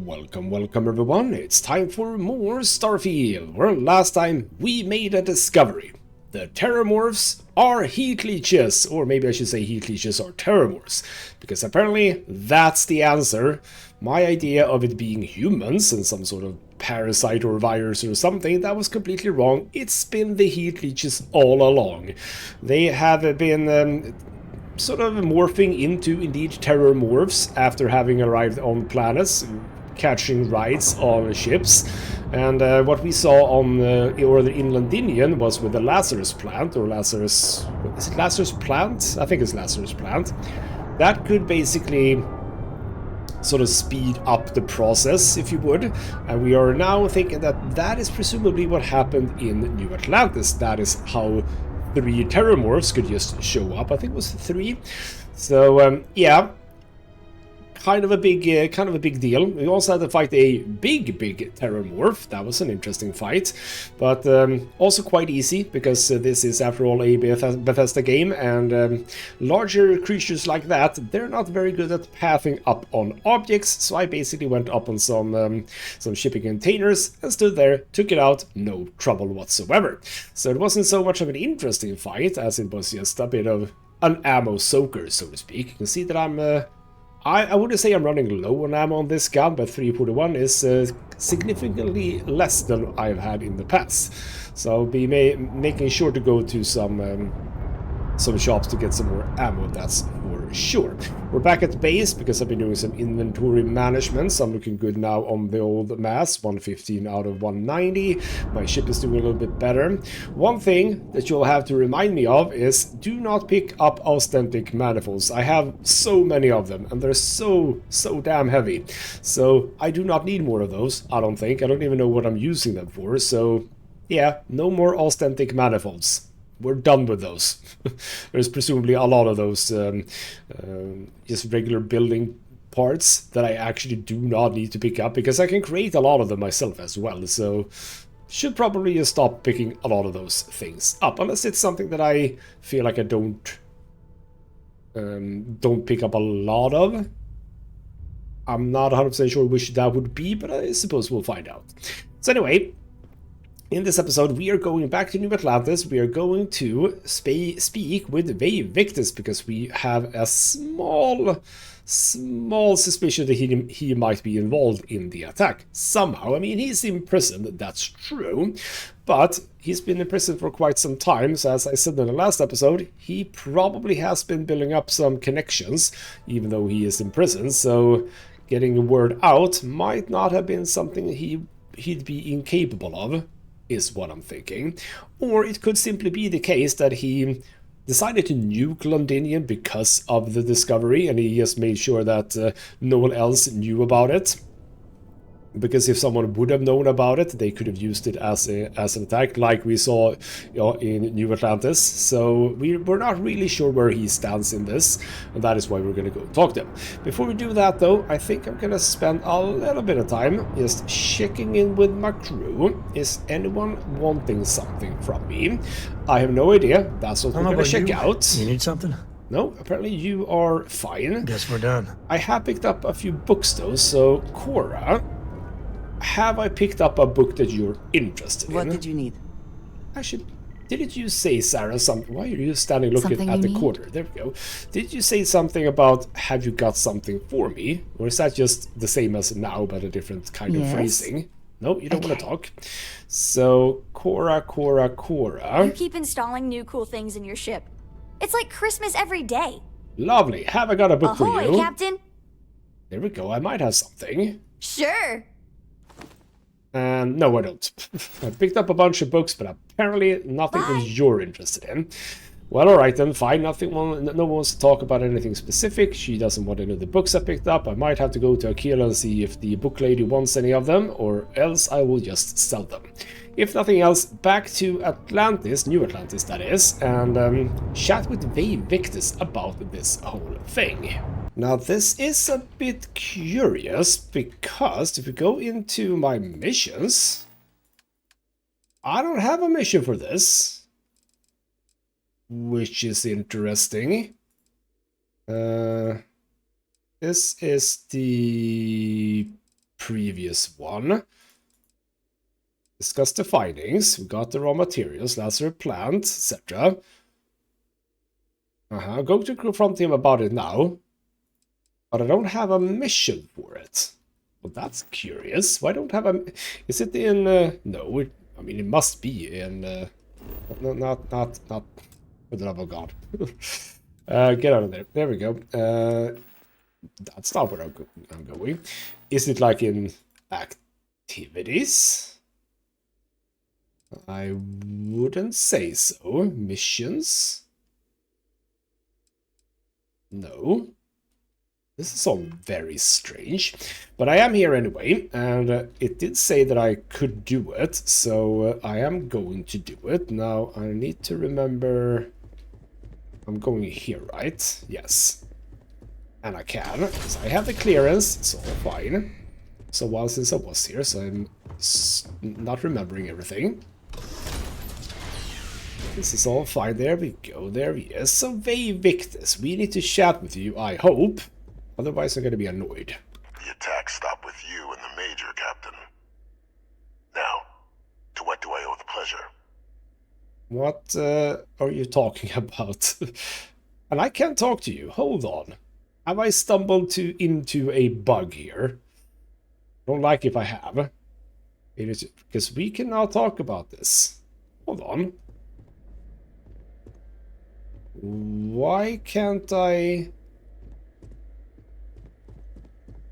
Welcome everyone, it's time for more Starfield, where last time we made a discovery. The Terramorphs are heat leeches, or maybe I should say heat leeches are Terramorphs, because apparently that's the answer. My idea of it being humans and some sort of parasite or virus or something, that was completely wrong. It's been the heat leeches all along. They have been sort of morphing into indeed terrormorphs after having arrived on planets, catching rides on ships. And what we saw on or in Londinium was with the Lazarus plant, or Lazarus... is it Lazarus plant? I think it's Lazarus plant. That could basically sort of speed up the process, if you would. And we are now thinking that that is presumably what happened in New Atlantis. That is how 3 terrormorphs could just show up. I think it was 3. So yeah, kind of a big deal. We also had to fight a big terrormorph. That was an interesting fight, but also quite easy, because this is after all a Bethesda game, and larger creatures like that, they're not very good at pathing up on objects. So I basically went up on some shipping containers and stood there, took it out, no trouble whatsoever. So it wasn't so much of an interesting fight as it was just a bit of an ammo soaker, so to speak. You can see that I wouldn't say I'm running low on ammo on this gun, but 341 is significantly less than I've had in the past. So I'll be making sure to go to some shops to get some more ammo, that's for sure. We're back at the base because I've been doing some inventory management, so I'm looking good now on the old mass, 115 out of 190. My ship is doing a little bit better. One thing that you'll have to remind me of is do not pick up authentic manifolds. I have so many of them, and they're so damn heavy. So I do not need more of those, I don't think. I don't even know what I'm using them for, so yeah, no more authentic manifolds. We're done with those. There's presumably a lot of those just regular building parts that I actually do not need to pick up, because I can create a lot of them myself as well. So should probably just stop picking a lot of those things up, unless it's something that I feel like I don't pick up a lot of. I'm not 100% sure which that would be, but I suppose we'll find out. So anyway, in this episode, we are going back to New Atlantis. We are going to speak with Victus, because we have a small suspicion that he might be involved in the attack somehow. I mean, he's in prison, that's true, but he's been in prison for quite some time. So as I said in the last episode, he probably has been building up some connections, even though he is in prison. So getting the word out might not have been something he'd be incapable of, is what I'm thinking. Or it could simply be the case that he decided to nuke Londinium because of the discovery, and he just made sure that no one else knew about it. Because if someone would have known about it, they could have used it as an attack, like we saw, in New Atlantis. So we're not really sure where he stands in this, and that is why we're going to go talk to him. Before we do that, though, I think I'm going to spend a little bit of time just checking in with my crew. Is anyone wanting something from me? I have no idea. That's what we're going to check out. You need something? No, apparently you are fine. Guess we're done. I have picked up a few books, though, so Cora, have I picked up a book that you're interested in? What did you need? Actually, didn't you say, Sarah, something? Why are you standing looking at the corner? There we go. Did you say something about, have you got something for me? Or is that just the same as now, but a different kind of phrasing? No, you don't want to talk. So, Cora. You keep installing new cool things in your ship. It's like Christmas every day. Lovely. Have I got a book for you? Ahoy, Captain. There we go. I might have something. Sure. No, I don't. I picked up a bunch of books, but apparently nothing that you're interested in. Well, alright then, fine. No one wants to talk about anything specific. She doesn't want any of the books I picked up. I might have to go to Akila and see if the book lady wants any of them, or else I will just sell them. If nothing else, back to Atlantis, New Atlantis that is, and chat with Victus about this whole thing. Now this is a bit curious, because if we go into my missions, I don't have a mission for this, which is interesting. This is the previous one. Discuss the findings. We got the raw materials, laser plant, etc. Go to confront him about it now. But I don't have a mission for it. Well, that's curious. Why don't I have a... Is it in... no, I mean, it must be in... Not... For the love of God. Get out of there. There we go. That's not where I'm going. Is it like in activities? I wouldn't say so. Missions? No. This is all very strange. But I am here anyway, and it did say that I could do it, so I am going to do it. Now, I need to remember... I'm going here, right? Yes. And I can, because I have the clearance, it's all fine. So while since I was here, so I'm not remembering everything. This is all fine. There we go. There he is. So, Victus, we need to chat with you, I hope. Otherwise, I'm going to be annoyed. The attack stopped with you and the Major, Captain. Now, to what do I owe the pleasure? What are you talking about? And I can't talk to you. Hold on. Have I stumbled into a bug here? Don't like if I have. It is because we can now talk about this. Hold on. Why can't I...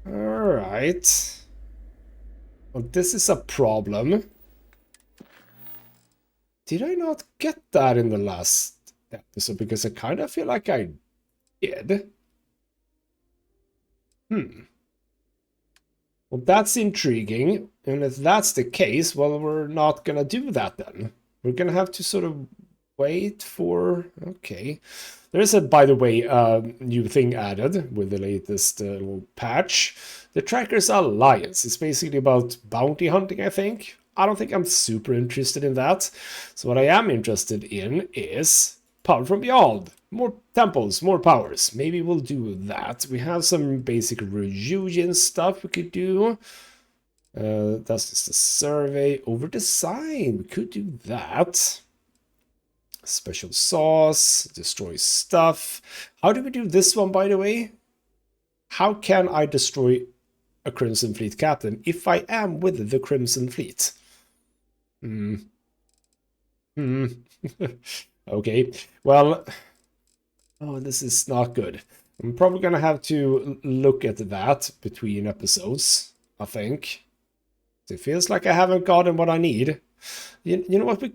Alright. Well, this is a problem. Did I not get that in the last episode? Because I kind of feel like I did. Well, that's intriguing. And if that's the case, well, we're not gonna do that then. We're gonna have to sort of wait for... Okay. There is a, by the way, new thing added with the latest little patch. The Trackers Alliance. It's basically about bounty hunting, I think. I don't think I'm super interested in that. So what I am interested in is Power from Beyond. More temples, more powers. Maybe we'll do that. We have some basic reunion stuff we could do. That's just a survey over design. We could do that. Special sauce, destroy stuff. How do we do this one, by the way? How can I destroy a Crimson Fleet captain if I am with the Crimson Fleet? Okay, well, oh, this is not good. I'm probably gonna have to look at that between episodes, I think. It feels like I haven't gotten what I need. You know what we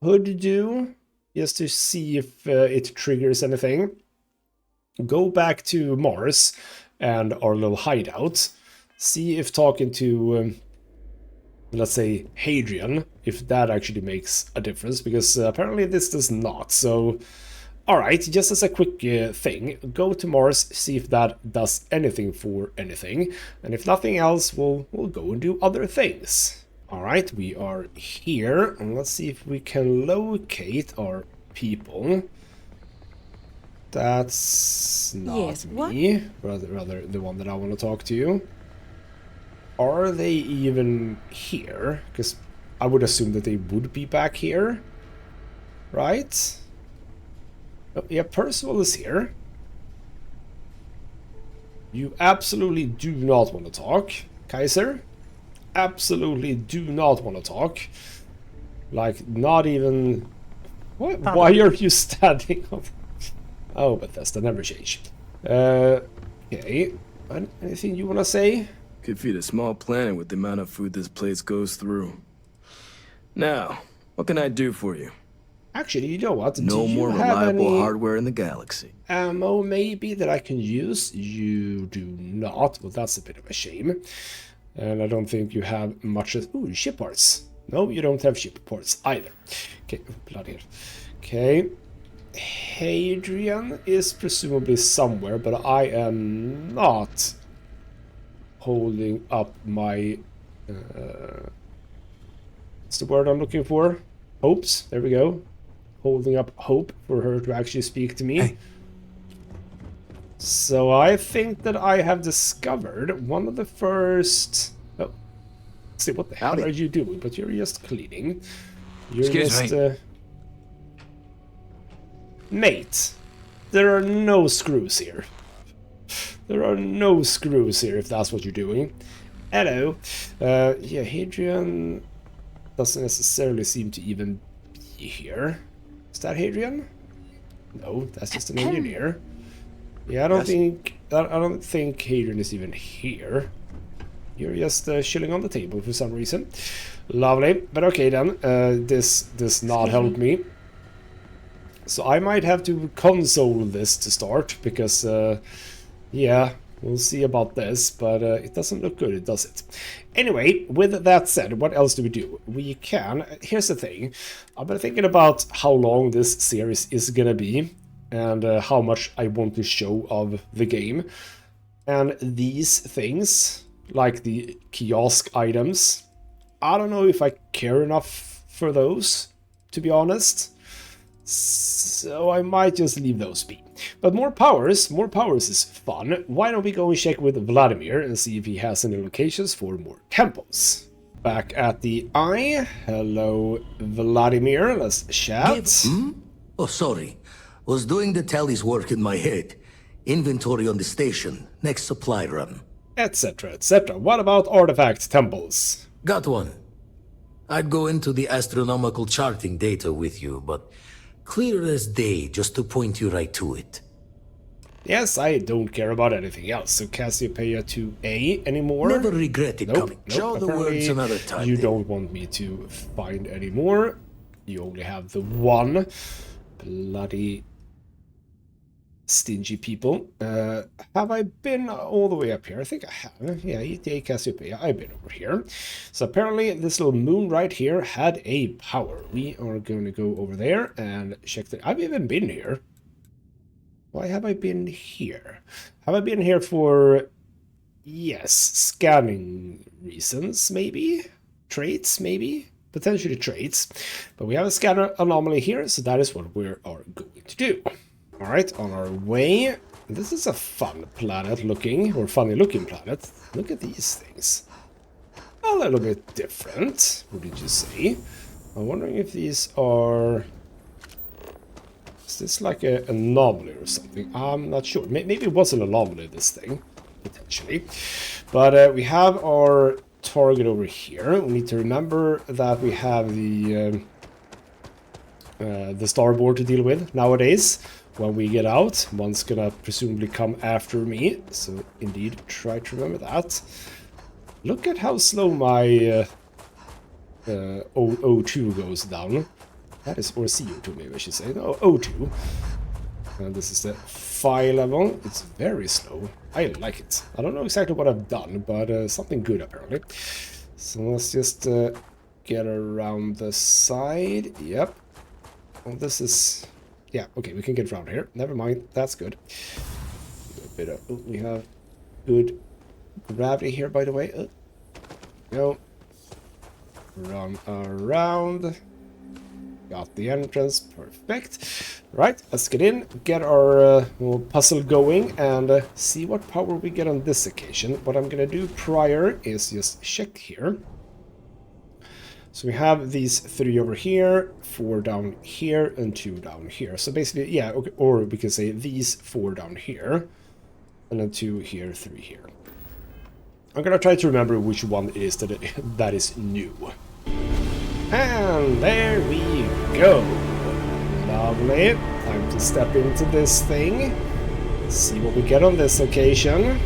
could do, just to see if it triggers anything? Go back to Mars and our little hideout. See if talking to... let's say Hadrian, if that actually makes a difference, because apparently this does not. So, alright, just as a quick thing, go to Mars, see if that does anything for anything, and if nothing else, we'll go and do other things. Alright, we are here, and let's see if we can locate our people. That's not me, rather the one that I want to talk to. Are they even here? Because I would assume that they would be back here. Right? Oh, yeah, Percival is here. You absolutely do not want to talk. Kaiser? Absolutely do not want to talk. Like, not even... What? Why are you standing up? Oh, Bethesda, never change. Okay. Anything you want to say? Could feed a small planet with the amount of food this place goes through. Now, what can I do for you? Actually, you know what? No more reliable hardware in the galaxy. Ammo, maybe, that I can use? You do not. Well, that's a bit of a shame. And I don't think you have much as... Ooh, ship parts. No, you don't have ship parts either. Okay, bloody hell. Okay. Hadrian is presumably somewhere, but I am not holding up my... what's the word I'm looking for? Hopes. There we go. Holding up hope for her to actually speak to me. Hey. So I think that I have discovered one of the first... Oh, let's see, what the hell are you doing? But you're just cleaning. You're Excuse me. Mate, there are no screws here. There are no screws here if that's what you're doing. Hello. Yeah, Hadrian doesn't necessarily seem to even be here. Is that Hadrian? No, that's just an engineer. Yeah, I don't think Hadrian is even here. You're just chilling on the table for some reason. Lovely. But okay then, this does not help me. So I might have to console this to start, because yeah, we'll see about this, but it doesn't look good, does it? Anyway, with that said, what else do we do? We can... Here's the thing. I've been thinking about how long this series is gonna be, and how much I want to show of the game. And these things, like the kiosk items, I don't know if I care enough for those, to be honest. So I might just leave those be. But more powers is fun. Why don't we go and check with Vladimir and see if he has any locations for more temples. Back at the eye. Hello, Vladimir. Let's chat. Oh, sorry. Was doing the tallies work in my head. Inventory on the station. Next supply run. Etc, etc. What about artifact temples? Got one. I'd go into the astronomical charting data with you, but clear as day just to point you right to it. Yes, I don't care about anything else. So Cassiopeia to A anymore? Never regret it coming. Show the words another time. You don't want me to find any more. You only have the one. Bloody stingy people. Have I been all the way up here? I think I have. Yeah, ETA Cassiopeia. I've been over here. So apparently this little moon right here had a power. We are going to go over there and check the... I've even been here. Why have I been here? Have I been here for... Yes, scanning reasons, maybe? Traits, maybe? Potentially traits. But we have a scanner anomaly here, so that is what we are going to do. Alright, on our way. This is a fun planet looking, or funny looking planet. Look at these things. A little bit different, what did you say? I'm wondering if these are... Is this like an anomaly or something? I'm not sure. Maybe it was an anomaly, this thing. Potentially. But we have our target over here. We need to remember that we have the starboard to deal with nowadays. When we get out, one's gonna presumably come after me, so indeed try to remember that. Look at how slow my O2 goes down. That is, or CO2 maybe I should say, no, O2. And this is the fire level. It's very slow. I like it. I don't know exactly what I've done, but something good apparently. So let's just get around the side. Yep. Well, this is... Yeah, okay, we can get around here. Never mind, that's good. A bit of, we have good gravity here, by the way. Go. Run around. Got the entrance, perfect. Right, let's get in, get our little puzzle going, and see what power we get on this occasion. What I'm gonna do prior is just check here. So we have these 3 over here, 4 down here, and 2 down here. So basically, yeah, okay, or we can say these 4 down here, and then 2 here, 3 here. I'm gonna try to remember which one it is that is new. And there we go. Lovely. Time to step into this thing. See what we get on this occasion.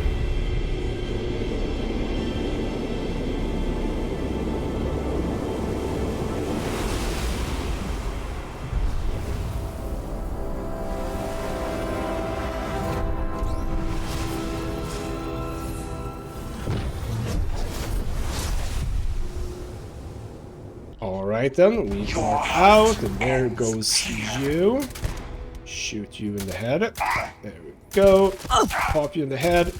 Alright then, we are out, and there goes you. Shoot you in the head. There we go. Pop you in the head.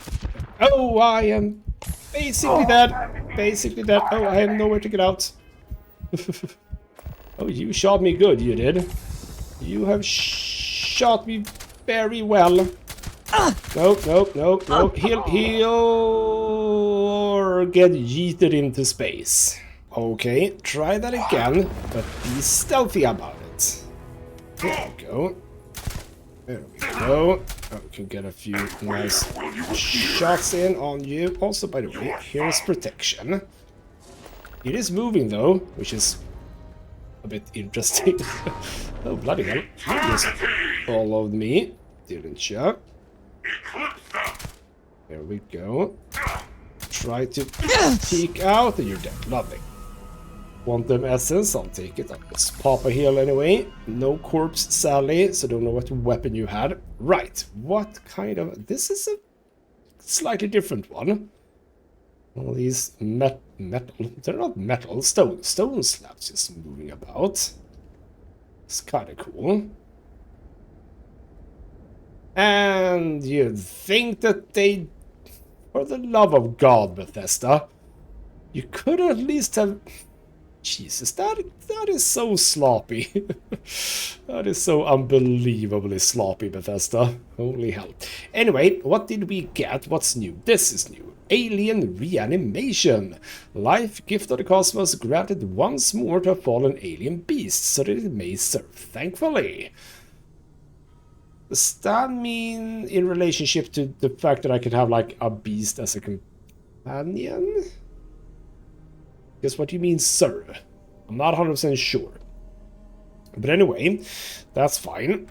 Oh, I am basically dead. Basically dead. Oh, I have nowhere to get out. Oh, you shot me good, you did. You have shot me very well. No. He'll or get yeeted into space. Okay, try that again, but be stealthy about it. There we go. There we go. Oh, we can get a few nice shots in on you. Also, by the way, here's protection. It is moving though, which is a bit interesting. Oh, bloody hell. You just followed me, didn't you? There we go. Try to peek out and you're dead. Lovely. Quantum essence, I'll take it. I'll just pop a heal anyway. No corpse, Sally, so don't know what weapon you had. Right, what kind of... This is a slightly different one. All these metal... They're not metal, stone slabs just moving about. It's kind of cool. And you'd think that they... For the love of God, Bethesda, you could at least have... Jesus, that is so sloppy. That is so unbelievably sloppy, Bethesda. Holy hell. Anyway, what did we get? What's new? This is new. Alien reanimation. Life gift of the cosmos granted once more to a fallen alien beast so that it may serve thankfully. Does that mean in relationship to the fact that I could have like a beast as a companion? Guess what you mean, sir? I'm not 100% sure. But anyway, that's fine.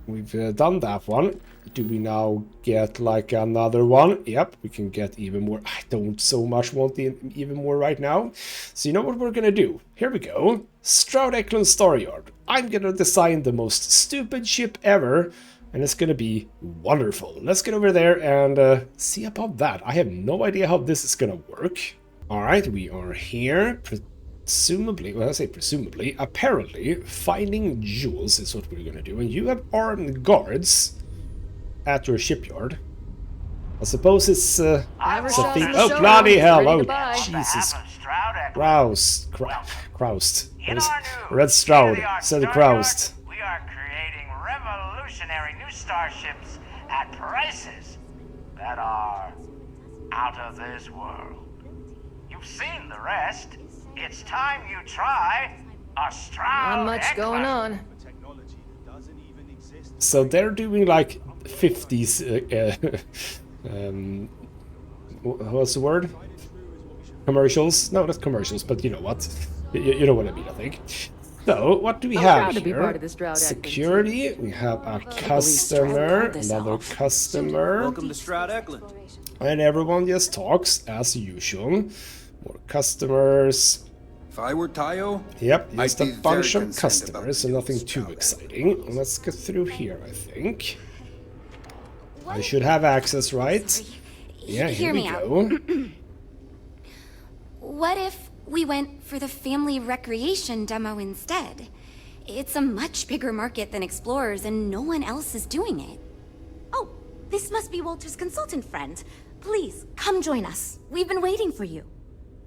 We've done that one. Do we now get like another one? Yep, we can get even more. I don't so much want the even more right now. So you know what we're gonna do? Here we go. Stroud Star Yard. I'm gonna design the most stupid ship ever. And it's gonna be wonderful. Let's get over there and see about that. I have no idea how this is gonna work. Alright, we are here, presumably, well I say presumably, apparently finding jewels is what we're gonna do, and you have armed guards at your shipyard. I suppose it's something... Oh, bloody hell, oh Jesus. Croused. Red Stroud, said Croused. We are creating revolutionary new starships at prices that are out of this world. You've seen the rest. It's time you try a Stroud. Not much going on. So they're doing like 50s. What's the word? Commercials? No, not commercials, but you know what? You know what I mean, I think. So, what do we have here? Security. We have a customer, another customer. Welcome to Stroud Eklund. And everyone just talks as usual. More customers. If I were Tayo, yep, just a I'd be bunch very of concerned customers, so about nothing too Stroud exciting. Let's get through here, I think. I should have access, right? Yeah, here we go. What if we went for the family recreation demo instead? It's a much bigger market than Explorers, and no one else is doing it. Oh, this must be Walter's consultant friend. Please, come join us. We've been waiting for you.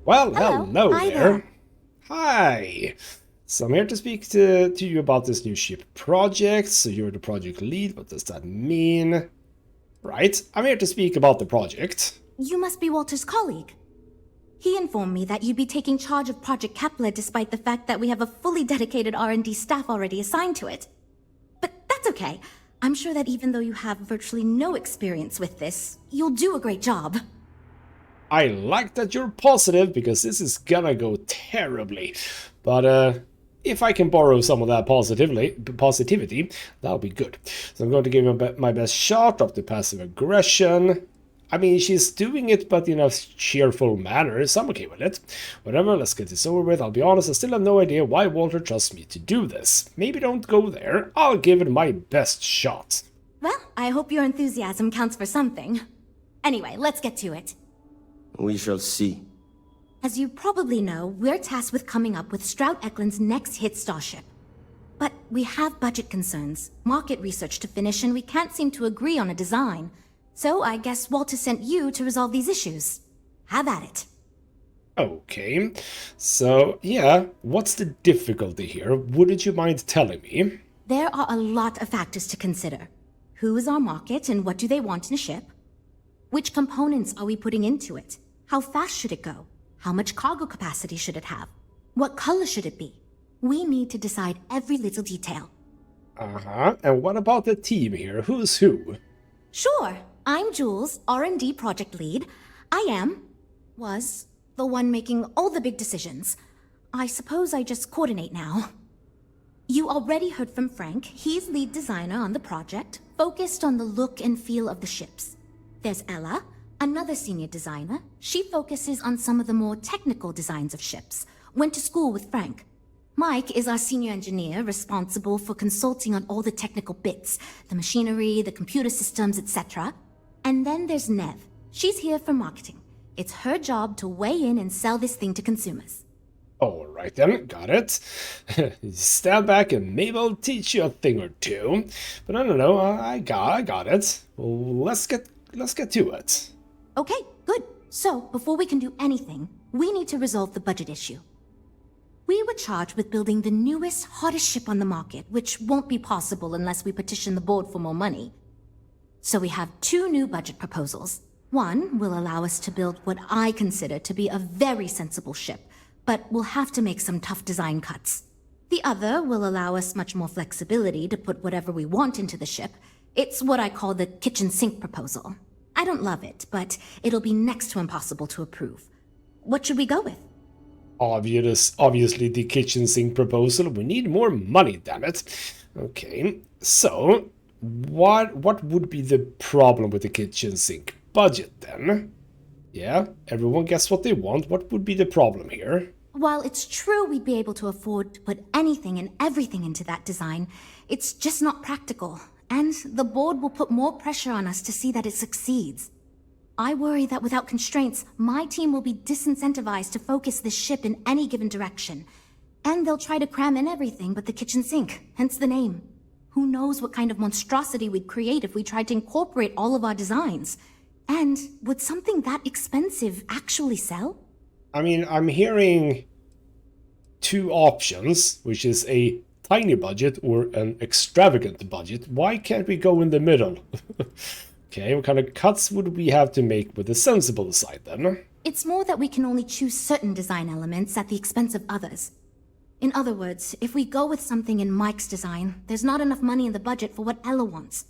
Well, hello Hi there. Hi. So I'm here to speak to you about this new ship project. So you're the project lead. What does that mean? Right. I'm here to speak about the project. You must be Walter's colleague. He informed me that you'd be taking charge of Project Kepler despite the fact that we have a fully dedicated R&D staff already assigned to it. But that's okay. I'm sure that even though you have virtually no experience with this, you'll do a great job. I like that you're positive, because this is gonna go terribly. But if I can borrow some of that positivity, that'll be good. So I'm going to give him my best shot of the passive aggression. I mean, she's doing it, but in a cheerful manner, so I'm okay with it. Whatever, let's get this over with. I'll be honest, I still have no idea why Walter trusts me to do this. Maybe don't go there. I'll give it my best shot. Well, I hope your enthusiasm counts for something. Anyway, let's get to it. we shall see. As you probably know, we're tasked with coming up with Stroud Eklund's next hit starship. But we have budget concerns, market research to finish, and we can't seem to agree on a design. So I guess Walter sent you to resolve these issues. Have at it. Okay, so yeah, what's the difficulty here? Wouldn't you mind telling me? There are a lot of factors to consider. Who is our market and what do they want in a ship? Which components are we putting into it? How fast should it go? How much cargo capacity should it have? What color should it be? We need to decide every little detail. Uh-huh. And what about the team here? Who's who? Sure. I'm Jules, R&D project lead. Was the one making all the big decisions. I suppose I just coordinate now. You already heard from Frank. He's lead designer on the project, focused on the look and feel of the ships. There's Ella, another senior designer. She focuses on some of the more technical designs of ships. Went to school with Frank. Mike is our senior engineer, responsible for consulting on all the technical bits, the machinery, the computer systems, etc. And then there's Nev. She's here for marketing. It's her job to weigh in and sell this thing to consumers. Alright then, got it. Stand back and maybe I'll teach you a thing or two. But I don't know, I got it. Well, let's get to it. Okay, good. So, before we can do anything, we need to resolve the budget issue. We were charged with building the newest, hottest ship on the market, which won't be possible unless we petition the board for more money. So we have two new budget proposals. One will allow us to build what I consider to be a very sensible ship, but we'll have to make some tough design cuts. The other will allow us much more flexibility to put whatever we want into the ship. It's what I call the kitchen sink proposal. I don't love it, but it'll be next to impossible to approve. What should we go with? Obviously the kitchen sink proposal. We need more money, damn it. Okay, so what would be the problem with the kitchen sink budget then? Yeah, everyone gets what they want. What would be the problem here? While it's true we'd be able to afford to put anything and everything into that design, it's just not practical, and the board will put more pressure on us to see that it succeeds. I worry that without constraints, my team will be disincentivized to focus this ship in any given direction, and they'll try to cram in everything but the kitchen sink, hence the name. Who knows what kind of monstrosity we'd create if we tried to incorporate all of our designs? And would something that expensive actually sell? I mean, I'm hearing two options, which is a tiny budget or an extravagant budget. Why can't we go in the middle? Okay, what kind of cuts would we have to make with the sensible side then? It's more that we can only choose certain design elements at the expense of others. In other words, if we go with something in Mike's design, there's not enough money in the budget for what Ella wants.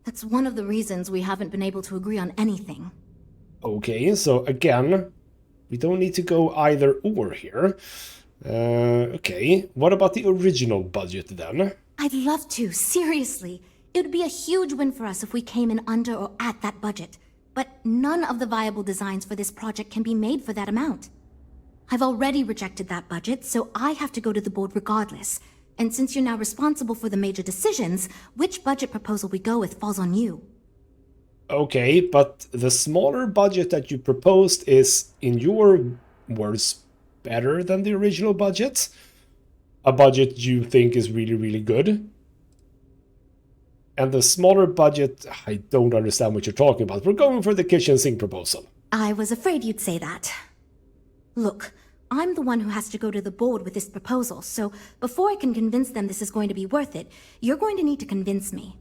That's one of the reasons we haven't been able to agree on anything. Okay, so again, we don't need to go either or here. Okay, what about the original budget then? I'd love to, seriously. It would be a huge win for us if we came in under or at that budget. But none of the viable designs for this project can be made for that amount. I've already rejected that budget, so I have to go to the board regardless. And since you're now responsible for the major decisions, which budget proposal we go with falls on you. Okay, but the smaller budget that you proposed is, in your words, better than the original budget? A budget you think is really, really good? And the smaller budget, I don't understand what you're talking about. We're going for the kitchen sink proposal. I was afraid you'd say that. Look, I'm the one who has to go to the board with this proposal, so before I can convince them this is going to be worth it, you're going to need to convince me.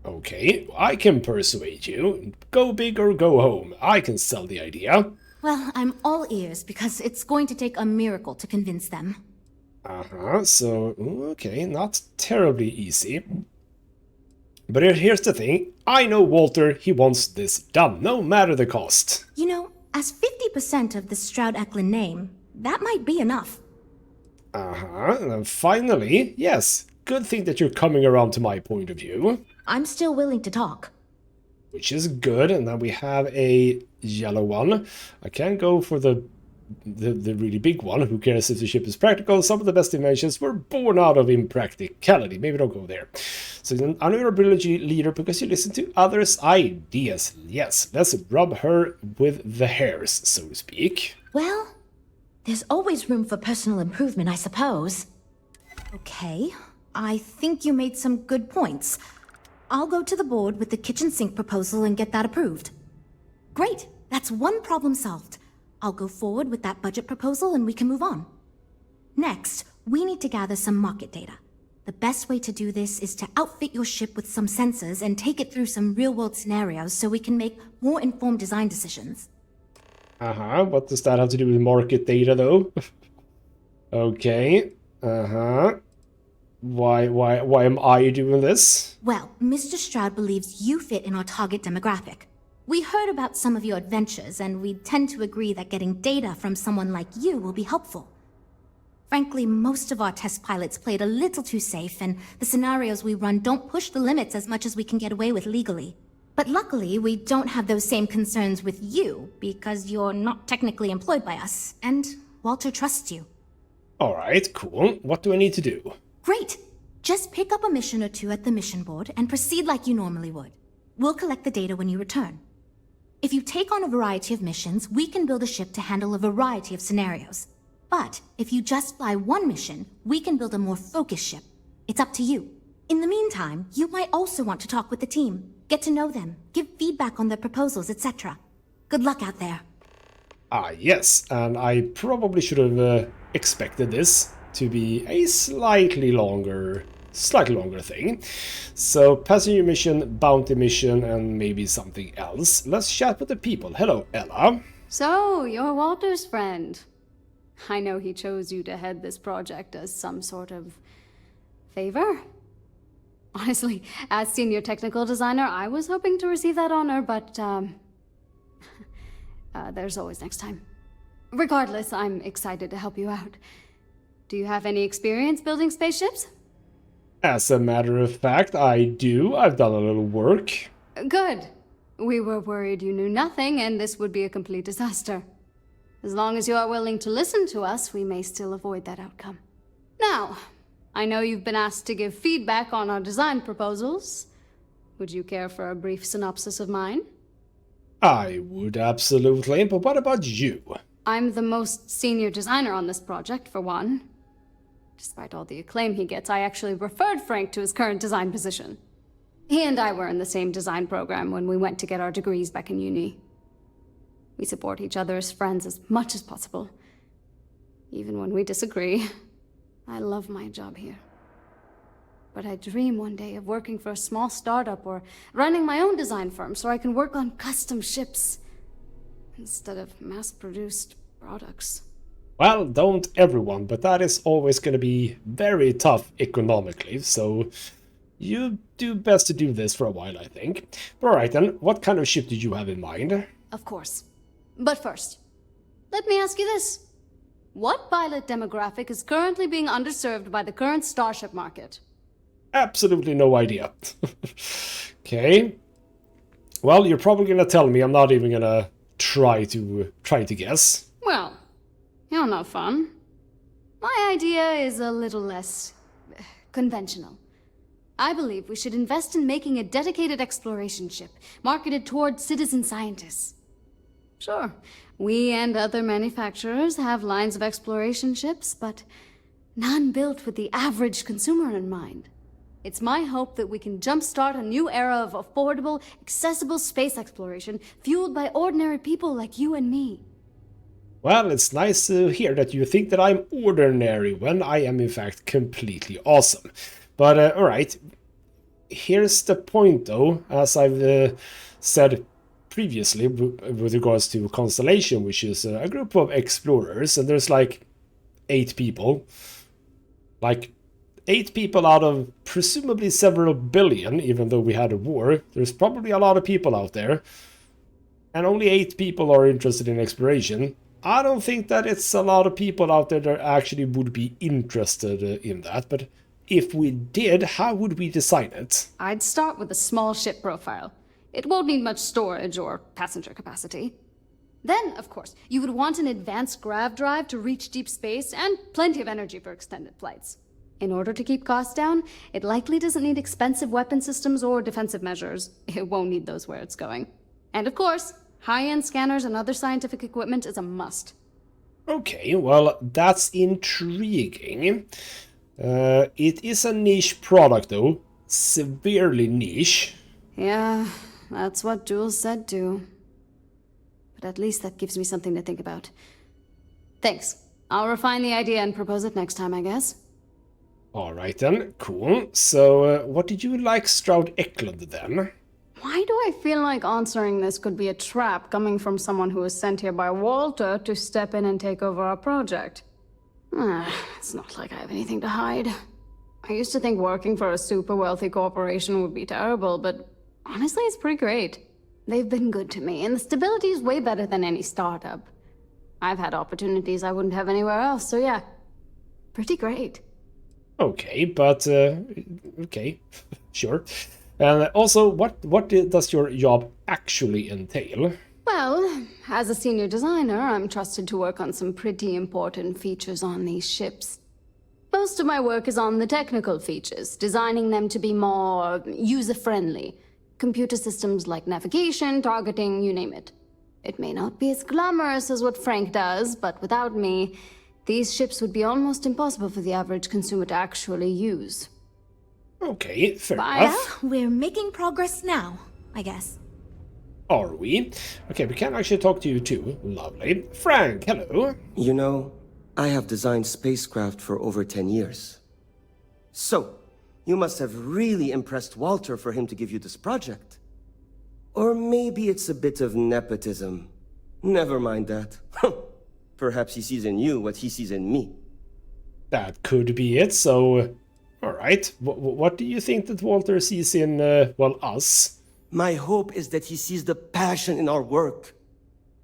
Okay, I can persuade you. Go big or go home. I can sell the idea. Well, I'm all ears because it's going to take a miracle to convince them. So, okay, not terribly easy. But here's the thing. I know Walter, he wants this done, no matter the cost. You know, as 50% of the Stroud Eklund name, that might be enough. And finally, yes, good thing that you're coming around to my point of view. I'm still willing to talk. Which is good, and then we have a yellow one. I can go for the really big one. Who cares if the ship is practical? Some of the best inventions were born out of impracticality. Maybe don't go there. So an honorability leader because you listen to others' ideas. Yes, let's rub her with the hairs, so to speak. Well, there's always room for personal improvement, I suppose. Okay, I think you made some good points. I'll go to the board with the kitchen sink proposal and get that approved. Great, that's one problem solved. I'll go forward with that budget proposal and we can move on. Next, we need to gather some market data. The best way to do this is to outfit your ship with some sensors and take it through some real-world scenarios so we can make more informed design decisions. Uh-huh. What does that have to do with market data, though? Okay. Uh-huh. Why am I doing this? Well, Mr. Stroud believes you fit in our target demographic. We heard about some of your adventures, and we tend to agree that getting data from someone like you will be helpful. Frankly, most of our test pilots played a little too safe, and the scenarios we run don't push the limits as much as we can get away with legally. But luckily, we don't have those same concerns with you, because you're not technically employed by us, and Walter trusts you. Alright, cool. What do I need to do? Great! Just pick up a mission or two at the mission board and proceed like you normally would. We'll collect the data when you return. If you take on a variety of missions, we can build a ship to handle a variety of scenarios. But if you just fly one mission, we can build a more focused ship. It's up to you. In the meantime, you might also want to talk with the team, get to know them, give feedback on their proposals, etc. Good luck out there. Ah, yes, and I probably should have expected this to be a slightly longer thing. So, passenger mission, bounty mission, and maybe something else. Let's chat with the people. Hello, Ella. So, you're Walter's friend. I know he chose you to head this project as some sort of favor. Honestly, as senior technical designer, I was hoping to receive that honor, but, there's always next time. Regardless, I'm excited to help you out. Do you have any experience building spaceships? As a matter of fact, I do. I've done a little work. Good. We were worried you knew nothing, and this would be a complete disaster. As long as you are willing to listen to us, we may still avoid that outcome. Now, I know you've been asked to give feedback on our design proposals. Would you care for a brief synopsis of mine? I would absolutely, but what about you? I'm the most senior designer on this project, for one. Despite all the acclaim he gets, I actually referred Frank to his current design position. He and I were in the same design program when we went to get our degrees back in uni. We support each other as friends as much as possible. Even when we disagree. I love my job here. But I dream one day of working for a small startup or running my own design firm so I can work on custom ships instead of mass-produced products. Well, don't everyone, but that is always going to be very tough economically, so you do best to do this for a while, I think. Alright then, what kind of ship did you have in mind? Of course. But first, let me ask you this. What pilot demographic is currently being underserved by the current starship market? Absolutely no idea. Okay. Well, you're probably going to tell me. I'm not even going to try to guess. Well, you're no fun. My idea is a little less conventional. I believe we should invest in making a dedicated exploration ship, marketed toward citizen scientists. Sure, we and other manufacturers have lines of exploration ships, but none built with the average consumer in mind. It's my hope that we can jumpstart a new era of affordable, accessible space exploration, fueled by ordinary people like you and me. Well, it's nice to hear that you think that I'm ordinary when I am in fact completely awesome. But alright, here's the point though, as I've said previously with regards to Constellation, which is a group of explorers, and there's like 8 people. Like 8 people out of presumably several billion, even though we had a war. There's probably a lot of people out there. And only 8 people are interested in exploration. I don't think that it's a lot of people out there that actually would be interested in that, but if we did, how would we design it? I'd start with a small ship profile. It won't need much storage or passenger capacity. Then, of course, you would want an advanced grav drive to reach deep space and plenty of energy for extended flights. In order to keep costs down, it likely doesn't need expensive weapon systems or defensive measures. It won't need those where it's going. And of course, high-end scanners and other scientific equipment is a must. Okay, well, that's intriguing. It is a niche product, though. Severely niche. Yeah, that's what Jules said too. But at least that gives me something to think about. Thanks. I'll refine the idea and propose it next time, I guess. Alright then, cool. So, what did you like Stroud Eklund then? Why do I feel like answering this could be a trap coming from someone who was sent here by Walter to step in and take over our project? It's not like I have anything to hide. I used to think working for a super wealthy corporation would be terrible, but honestly, it's pretty great. They've been good to me, and the stability is way better than any startup. I've had opportunities I wouldn't have anywhere else, so yeah, pretty great. Okay, but, okay, sure. And also, what does your job actually entail? Well, as a senior designer, I'm trusted to work on some pretty important features on these ships. Most of my work is on the technical features, designing them to be more user-friendly. Computer systems like navigation, targeting, you name it. It may not be as glamorous as what Frank does, but without me, these ships would be almost impossible for the average consumer to actually use. Okay, fair Bye. enough. We're making progress now, I guess. Are we? Okay, we can actually talk to you too. Lovely. Frank, hello. You know, I have designed spacecraft for over 10 years. So, you must have really impressed Walter for him to give you this project. Or maybe it's a bit of nepotism. Never mind that. Perhaps he sees in you what he sees in me. That could be it, so... Alright, what do you think that Walter sees in, well, us? My hope is that he sees the passion in our work.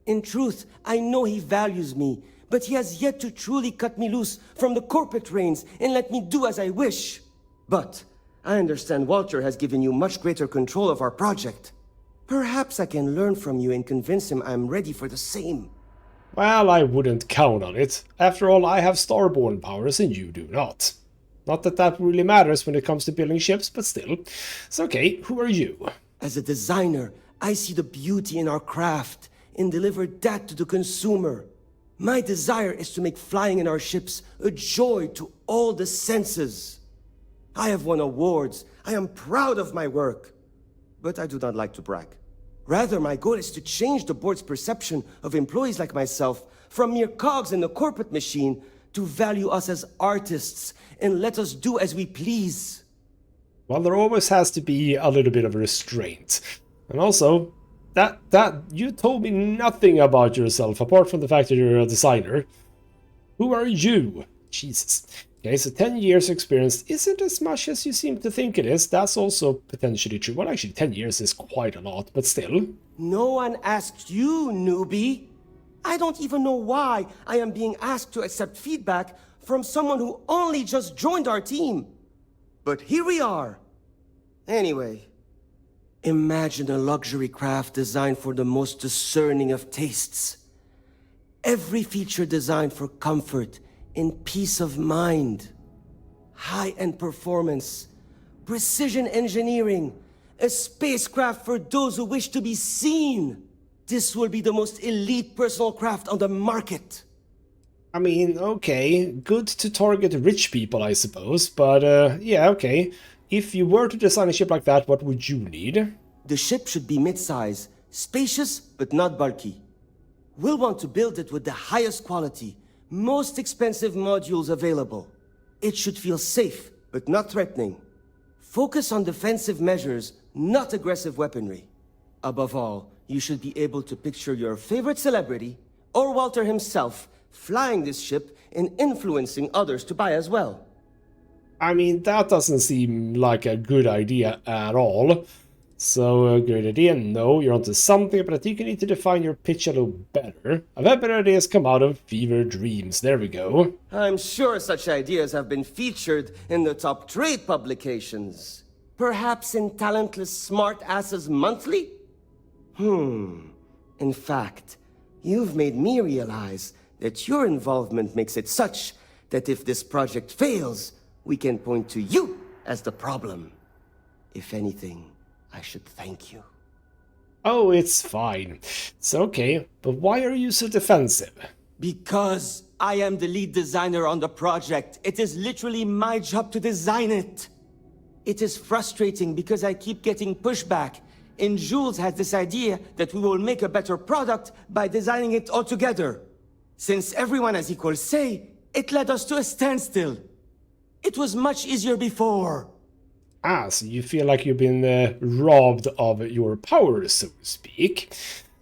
In truth, I know he values me, but he has yet to truly cut me loose from the corporate reins and let me do as I wish. But I understand Walter has given you much greater control of our project. Perhaps I can learn from you and convince him I'm ready for the same. Well, I wouldn't count on it. After all, I have starborn powers and you do not. Not that that really matters when it comes to building ships, but still. So okay, who are you? As a designer, I see the beauty in our craft and deliver that to the consumer. My desire is to make flying in our ships a joy to all the senses. I have won awards. I am proud of my work. But I do not like to brag. Rather, my goal is to change the board's perception of employees like myself from mere cogs in the corporate machine to value us as artists and let us do as we please. Well, there always has to be a little bit of restraint. And also, that you told me nothing about yourself, apart from the fact that you're a designer. Who are you? Jesus. Okay, so 10 years experience isn't as much as you seem to think it is. That's also potentially true. Well, actually, 10 years is quite a lot, but still. No one asked you, newbie. I don't even know why I am being asked to accept feedback from someone who only just joined our team. But here we are. Anyway, imagine a luxury craft designed for the most discerning of tastes. Every feature designed for comfort and peace of mind. High-end performance, precision engineering, a spacecraft for those who wish to be seen. This will be the most elite personal craft on the market. I mean, okay, good to target rich people, I suppose, but yeah, okay. If you were to design a ship like that, what would you need? The ship should be mid-size, spacious but not bulky. We'll want to build it with the highest quality, most expensive modules available. It should feel safe but not threatening. Focus on defensive measures, not aggressive weaponry. Above all, you should be able to picture your favorite celebrity, or Walter himself, flying this ship and influencing others to buy as well. I mean, that doesn't seem like a good idea at all. So, a good idea? No, you're onto something, but I think you need to define your pitch a little better. I've had better ideas come out of fever dreams. There we go. I'm sure such ideas have been featured in the top trade publications. Perhaps in Talentless Smart Asses Monthly? In fact, you've made me realize that your involvement makes it such that if this project fails, we can point to you as the problem. If anything, I should thank you. Oh, it's fine. It's okay, but why are you so defensive? Because I am the lead designer on the project. It is literally my job to design it. It is frustrating because I keep getting pushback. And Jules has this idea that we will make a better product by designing it all together. Since everyone has equal say, it led us to a standstill. It was much easier before. Ah, so you feel like you've been robbed of your power, so to speak.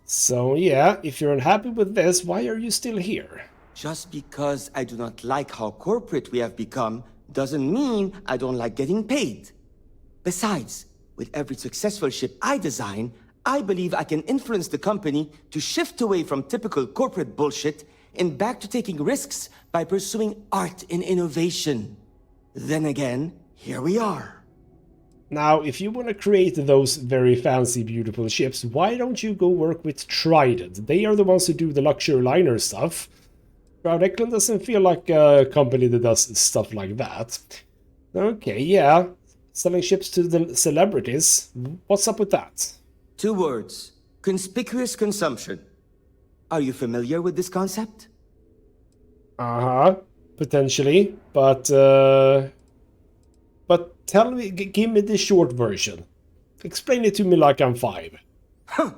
So yeah, if you're unhappy with this, why are you still here? Just because I do not like how corporate we have become doesn't mean I don't like getting paid. Besides, with every successful ship I design, I believe I can influence the company to shift away from typical corporate bullshit and back to taking risks by pursuing art and innovation. Then again, here we are. Now, if you want to create those very fancy, beautiful ships, why don't you go work with Trident? They are the ones who do the luxury liner stuff. Stroud doesn't feel like a company that does stuff like that. Okay, yeah. Selling ships to the celebrities. What's up with that? 2 words. Conspicuous consumption. Are you familiar with this concept? Uh-huh. Potentially. But tell me, give me the short version. Explain it to me like I'm 5. Huh.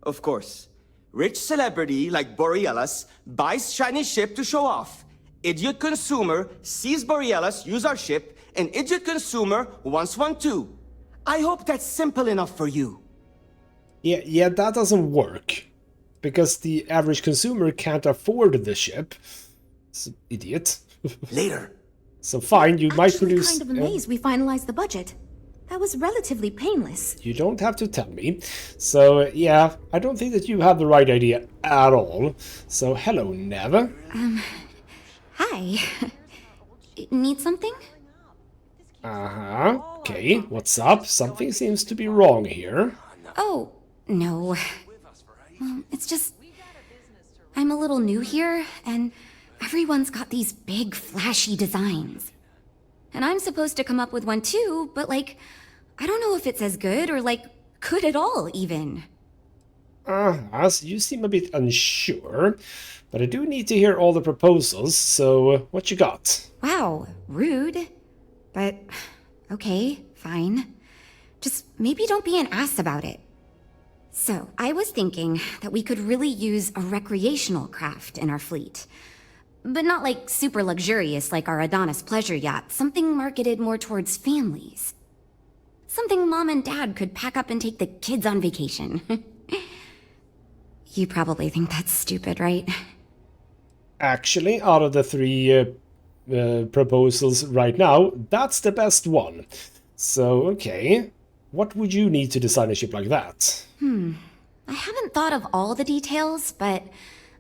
Of course. Rich celebrity like Borealis buys shiny ship to show off. Idiot consumer sees Borealis use our ship, and idiot consumer wants one too. I hope that's simple enough for you. Yeah, that doesn't work. Because the average consumer can't afford the ship. It's an idiot. Later. So fine, you might Actually, produce... kind of amazed we finalized the budget. That was relatively painless. You don't have to tell me. So, yeah, I don't think that you have the right idea at all. So, hello, Nev. Hi. Need something? Uh-huh. Okay, what's up? Something seems to be wrong here. Oh, no. Well, it's just... I'm a little new here, and everyone's got these big, flashy designs. And I'm supposed to come up with one too, but like, I don't know if it's as good or like, good at all, even. So you seem a bit unsure. But I do need to hear all the proposals, so what you got? Wow, rude. But, okay, fine. Just maybe don't be an ass about it. So, I was thinking that we could really use a recreational craft in our fleet. But not like super luxurious like our Adonis pleasure yacht, something marketed more towards families. Something mom and dad could pack up and take the kids on vacation. You probably think that's stupid, right? Actually, out of the 3 proposals right now, that's the best one. So, okay. What would you need to design a ship like that? I haven't thought of all the details, but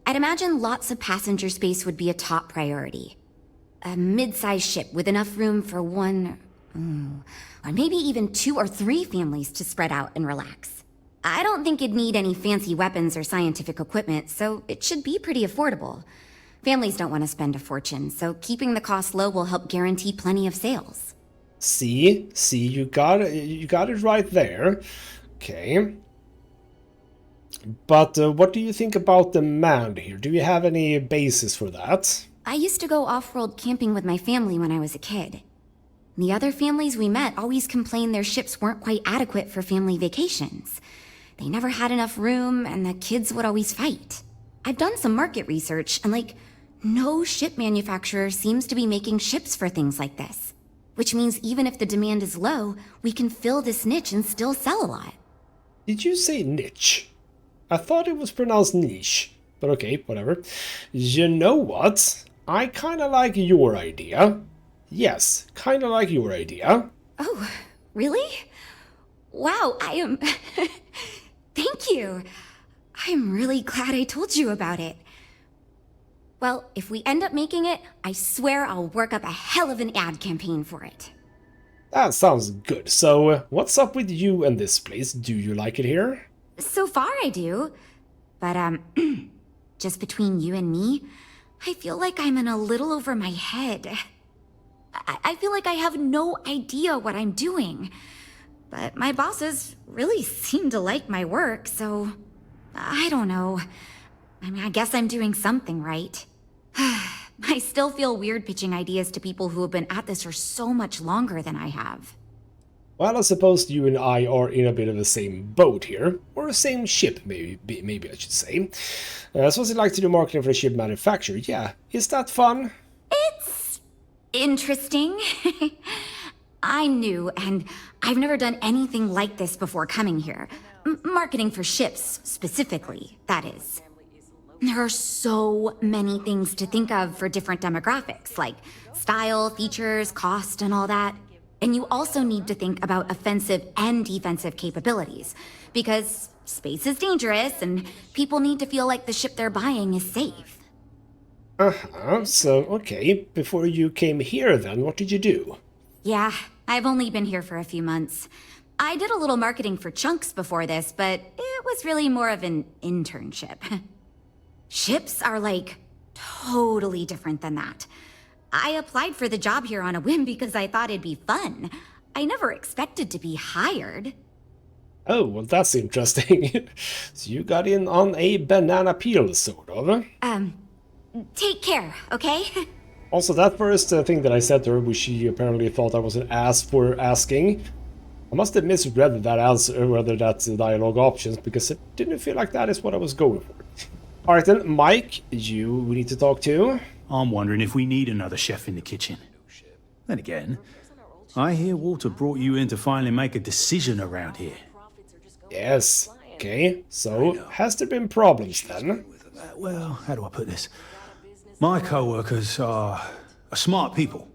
I'd imagine lots of passenger space would be a top priority. A mid-sized ship with enough room for one, or maybe even 2 or 3 families to spread out and relax. I don't think it'd need any fancy weapons or scientific equipment, so it should be pretty affordable. Families don't want to spend a fortune, so keeping the cost low will help guarantee plenty of sales. See, you got it right there. Okay. But what do you think about demand here? Do you have any basis for that? I used to go off-world camping with my family when I was a kid. The other families we met always complained their ships weren't quite adequate for family vacations. They never had enough room, and the kids would always fight. I've done some market research, and no ship manufacturer seems to be making ships for things like this. Which means even if the demand is low, we can fill this niche and still sell a lot. Did you say niche? I thought it was pronounced niche. But okay, whatever. You know what? I kinda like your idea. Yes, kinda like your idea. Oh, really? Wow, I am... Thank you. I'm really glad I told you about it. Well, if we end up making it, I swear I'll work up a hell of an ad campaign for it. That sounds good. So, what's up with you and this place? Do you like it here? So far I do. But, just between you and me, I feel like I'm in a little over my head. I feel like I have no idea what I'm doing. But my bosses really seem to like my work, so... I don't know. I mean, I guess I'm doing something right. I still feel weird pitching ideas to people who have been at this for so much longer than I have. Well, I suppose you and I are in a bit of the same boat here. Or the same ship, maybe I should say. So what's it like to do marketing for a ship manufacturer? Yeah, is that fun? It's Interesting. I knew, and I've never done anything like this before coming here. Marketing for ships, specifically, that is. There are so many things to think of for different demographics, like style, features, cost, and all that. And you also need to think about offensive and defensive capabilities, because space is dangerous, and people need to feel like the ship they're buying is safe. So, okay, before you came here then, what did you do? Yeah, I've only been here for a few months. I did a little marketing for Chunks before this, but it was really more of an internship. Ships are, like, totally different than that. I applied for the job here on a whim because I thought it'd be fun. I never expected to be hired. Oh, well, that's interesting. So you got in on a banana peel, sort of. Take care, okay? Also, that first thing that I said to her, which she apparently thought I was an ass for asking, I must have misread that answer, whether that's the dialogue options, because it didn't feel like that is what I was going for. Alright then, Mike, we need to talk to. I'm wondering if we need another chef in the kitchen. Then again, I hear Walter brought you in to finally make a decision around here. Yes. Okay, so has there been problems then? Well, how do I put this? My co-workers are smart people.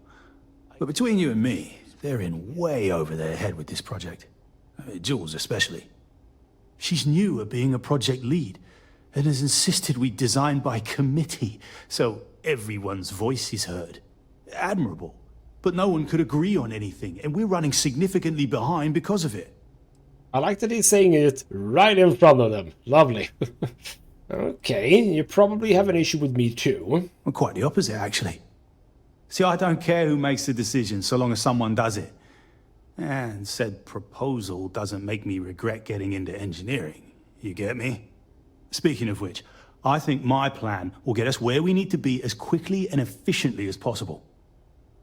But between you and me, they're in way over their head with this project. Jules especially. She's new at being a project lead and has insisted we design by committee, so everyone's voice is heard. Admirable. But no one could agree on anything, and we're running significantly behind because of it. I like that he's saying it right in front of them. Lovely. Okay, you probably have an issue with me too. Well, quite the opposite, actually. See, I don't care who makes the decision, so long as someone does it. And said proposal doesn't make me regret getting into engineering. You get me? Speaking of which, I think my plan will get us where we need to be as quickly and efficiently as possible.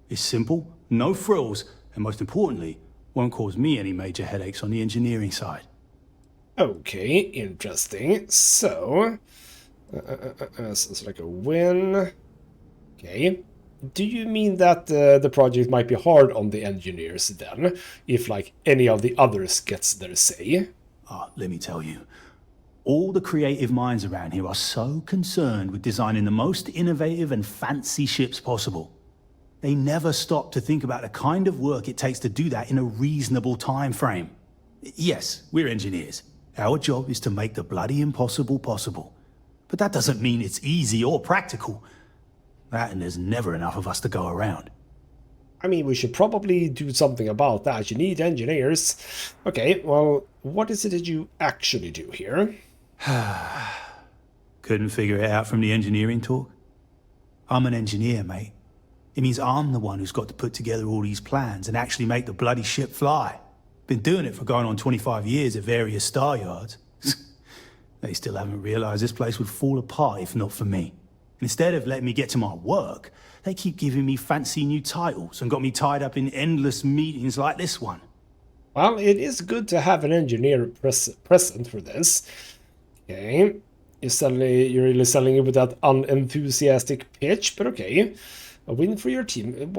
It's simple, no frills, and most importantly, won't cause me any major headaches on the engineering side. Okay, interesting. So, it's like a win. Okay. Do you mean that the project might be hard on the engineers then, if like any of the others gets their say? Let me tell you. All the creative minds around here are so concerned with designing the most innovative and fancy ships possible. They never stop to think about the kind of work it takes to do that in a reasonable time frame. Yes, we're engineers. Our job is to make the bloody impossible possible. But that doesn't mean it's easy or practical. That and there's never enough of us to go around. I mean, we should probably do something about that. You need engineers. Okay, well, what is it that you actually do here? Couldn't figure it out from the engineering talk? I'm an engineer, mate. It means I'm the one who's got to put together all these plans and actually make the bloody ship fly. Been doing it for going on 25 years at various star yards. They still haven't realized this place would fall apart if not for me. Instead of letting me get to my work, they keep giving me fancy new titles and got me tied up in endless meetings like this one. Well, it is good to have an engineer present for this. Okay, you're really selling it with that unenthusiastic pitch, but okay. A win for your team.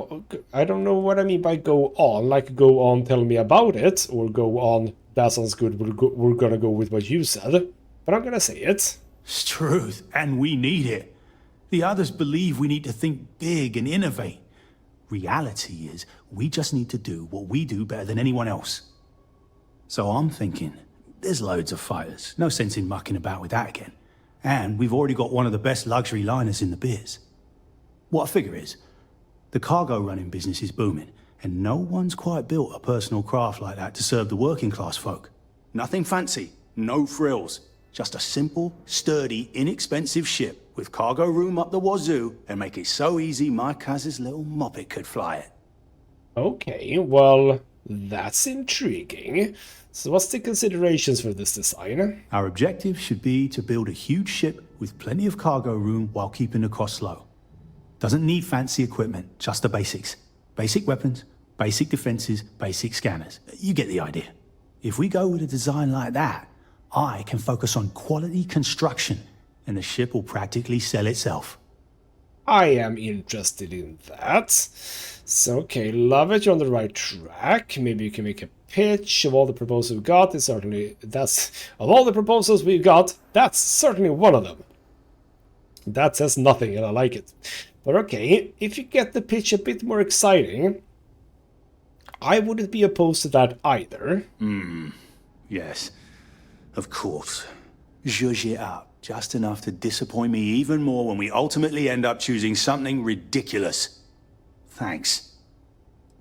I don't know what I mean by go on. Like go on, tell me about it, or go on, that sounds good, we're gonna go with what you said. But I'm gonna say it. It's truth, and we need it. The others believe we need to think big and innovate. Reality is, we just need to do what we do better than anyone else. So I'm thinking, there's loads of fighters. No sense in mucking about with that again. And we've already got one of the best luxury liners in the biz. What I figure is, the cargo running business is booming, and no one's quite built a personal craft like that to serve the working class folk. Nothing fancy, no frills. Just a simple, sturdy, inexpensive ship with cargo room up the wazoo and make it so easy my cousin's little moppet could fly it. Okay, well, that's intriguing. So what's the considerations for this design? Our objective should be to build a huge ship with plenty of cargo room while keeping the costs low. Doesn't need fancy equipment, just the basics. Basic weapons, basic defenses, basic scanners. You get the idea. If we go with a design like that, I can focus on quality construction, and the ship will practically sell itself. I am interested in that. So, okay, love it. You're on the right track. Maybe you can make a pitch of all the proposals we've got. It's certainly, that's, of all the proposals we've got, that's certainly one of them. That says nothing, and I like it. But okay, if you get the pitch a bit more exciting, I wouldn't be opposed to that either. Yes, of course. Zhuzh it up. Just enough to disappoint me even more when we ultimately end up choosing something ridiculous. Thanks.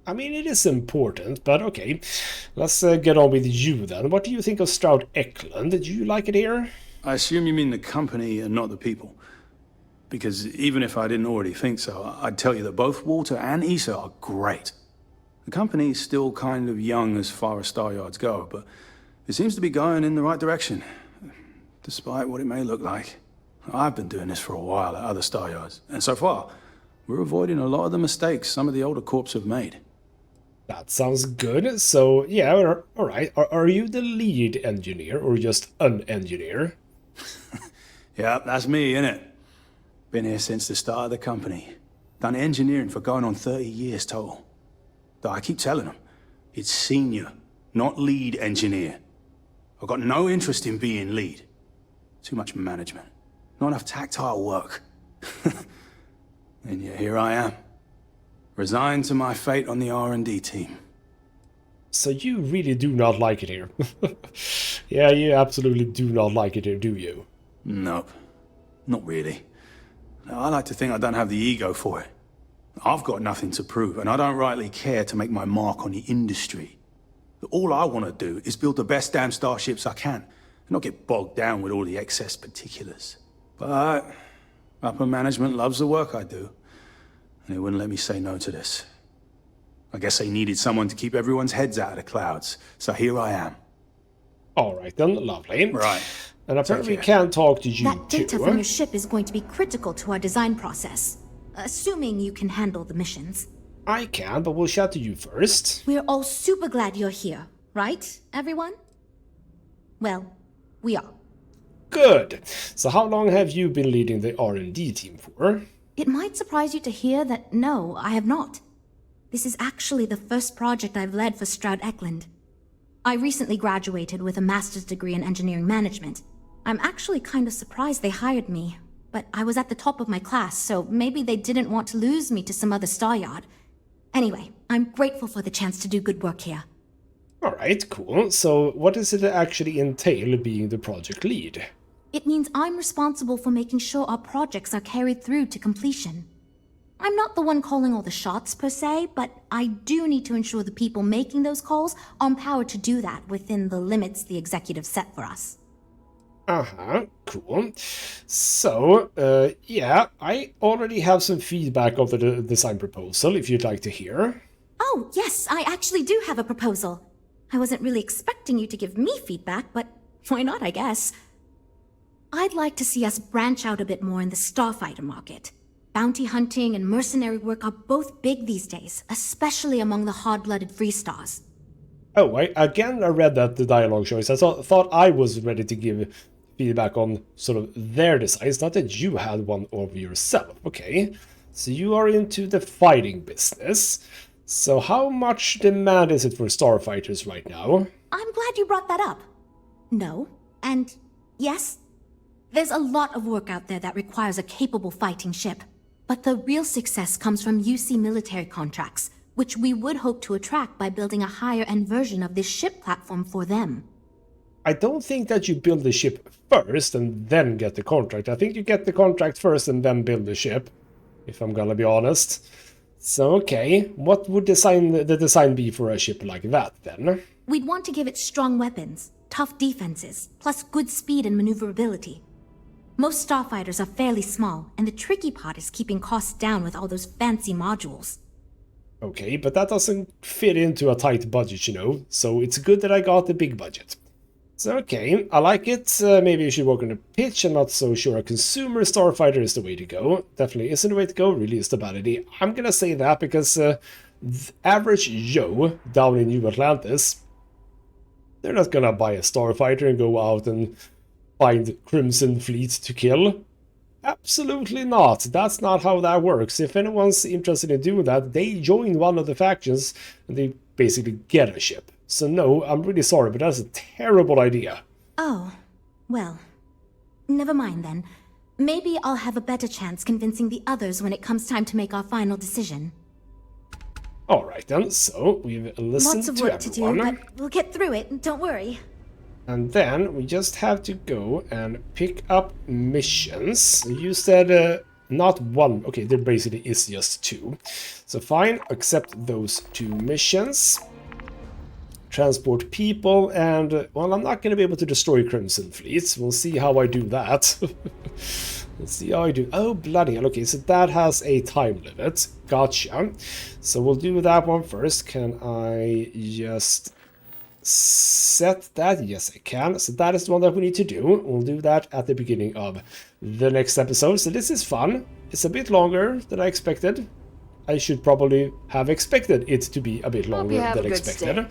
I mean, it is important, but okay. Let's get on with you then. What do you think of Stroud Eklund? Did you like it here? I assume you mean the company and not the people. Because even if I didn't already think so, I'd tell you that both Walter and Issa are great. The company's still kind of young as far as Star Yards go, but it seems to be going in the right direction. Despite what it may look like. I've been doing this for a while at other Star Yards, and so far, we're avoiding a lot of the mistakes some of the older corps have made. That sounds good. So, yeah, alright. Are you the lead engineer or just an engineer? Yeah, that's me, innit? Been here since the start of the company. Done engineering for going on 30 years total. Though I keep telling them, it's senior, not lead engineer. I've got no interest in being lead. Too much management. Not enough tactile work. And yet here I am. Resigned to my fate on the R&D team. So you really do not like it here. Yeah, you absolutely do not like it here, do you? Nope. Not really. I like to think I don't have the ego for it. I've got nothing to prove, and I don't rightly care to make my mark on the industry. All I want to do is build the best damn starships I can, and not get bogged down with all the excess particulars. But upper management loves the work I do, and they wouldn't let me say no to this. I guess they needed someone to keep everyone's heads out of the clouds, so here I am. Alright then, lovely. Right. And apparently we can talk to you That data too. from your ship is going to be critical to our design process. Assuming you can handle the missions. I can, but we'll chat to you first. We're all super glad you're here, right, everyone? Well, we are. Good. So how long have you been leading the R&D team for? It might surprise you to hear that no, I have not. This is actually the first project I've led for Stroud Eklund. I recently graduated with a master's degree in engineering management. I'm actually kind of surprised they hired me, but I was at the top of my class, so maybe they didn't want to lose me to some other star yard. Anyway, I'm grateful for the chance to do good work here. Alright, cool. So what does it actually entail being the project lead? It means I'm responsible for making sure our projects are carried through to completion. I'm not the one calling all the shots per se, but I do need to ensure the people making those calls are empowered to do that within the limits the executive set for us. Uh-huh, cool. So, yeah, I already have some feedback of the design proposal, if you'd like to hear. Oh, yes, I actually do have a proposal. I wasn't really expecting you to give me feedback, but why not, I guess. I'd like to see us branch out a bit more in the starfighter market. Bounty hunting and mercenary work are both big these days, especially among the hard-blooded free stars. Oh, I read that the dialogue choice. I thought I was ready to give feedback on sort of their designs, not that you had one of yourself. Okay, so you are into the fighting business. So how much demand is it for starfighters right now? I'm glad you brought that up. No, and yes, there's a lot of work out there that requires a capable fighting ship. But the real success comes from UC military contracts, which we would hope to attract by building a higher-end version of this ship platform for them. I don't think that you build the ship first and then get the contract. I think you get the contract first and then build the ship, if I'm gonna be honest. So, okay, what would the design be for a ship like that, then? We'd want to give it strong weapons, tough defenses, plus good speed and maneuverability. Most starfighters are fairly small, and the tricky part is keeping costs down with all those fancy modules. Okay, but that doesn't fit into a tight budget, you know, so it's good that I got the big budget. So, okay, I like it. Maybe you should work on a pitch. I'm not so sure a consumer starfighter is the way to go. Definitely isn't the way to go, really is the bad idea. I'm gonna say that because the average Joe down in New Atlantis, they're not gonna buy a starfighter and go out and find Crimson Fleet to kill. Absolutely not. That's not how that works. If anyone's interested in doing that, they join one of the factions and they basically get a ship. So no, I'm really sorry, but that's a terrible idea. Oh, well, never mind then. Maybe I'll have a better chance convincing the others when it comes time to make our final decision. Alright then, so we've listened Lots of to work everyone. to do, but we'll get through it, don't worry. And then we just have to go and pick up missions. You said not one. Okay, there basically is just 2. So fine, accept those 2 missions. Transport people, and well, I'm not going to be able to destroy Crimson Fleets. We'll see how I do that. Let's see how I do. Oh, bloody hell. Okay, so that has a time limit. Gotcha. So we'll do that one first. Can I just set that? Yes, I can. So that is the one that we need to do. We'll do that at the beginning of the next episode. So this is fun. It's a bit longer than I expected. I should probably have expected it to be a bit longer than expected.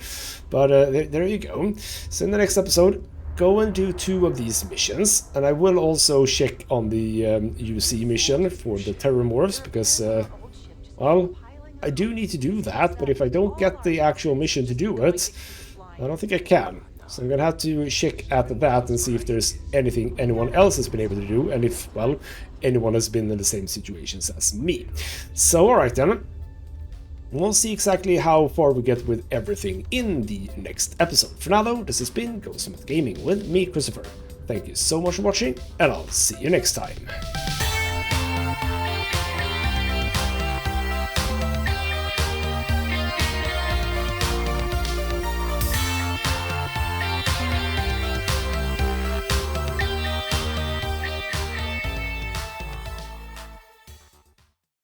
But there you go. So in the next episode, go and do 2 of these missions. And I will also check on the UC mission for the Terramorphs, because, well, I do need to do that. But if I don't get the actual mission to do it, I don't think I can. So I'm gonna have to check at that and see if there's anything anyone else has been able to do, and if, well, anyone has been in the same situations as me. So alright then, we'll see exactly how far we get with everything in the next episode. For now though, this has been ghostmutgaming with me, Christopher. Thank you so much for watching, and I'll see you next time.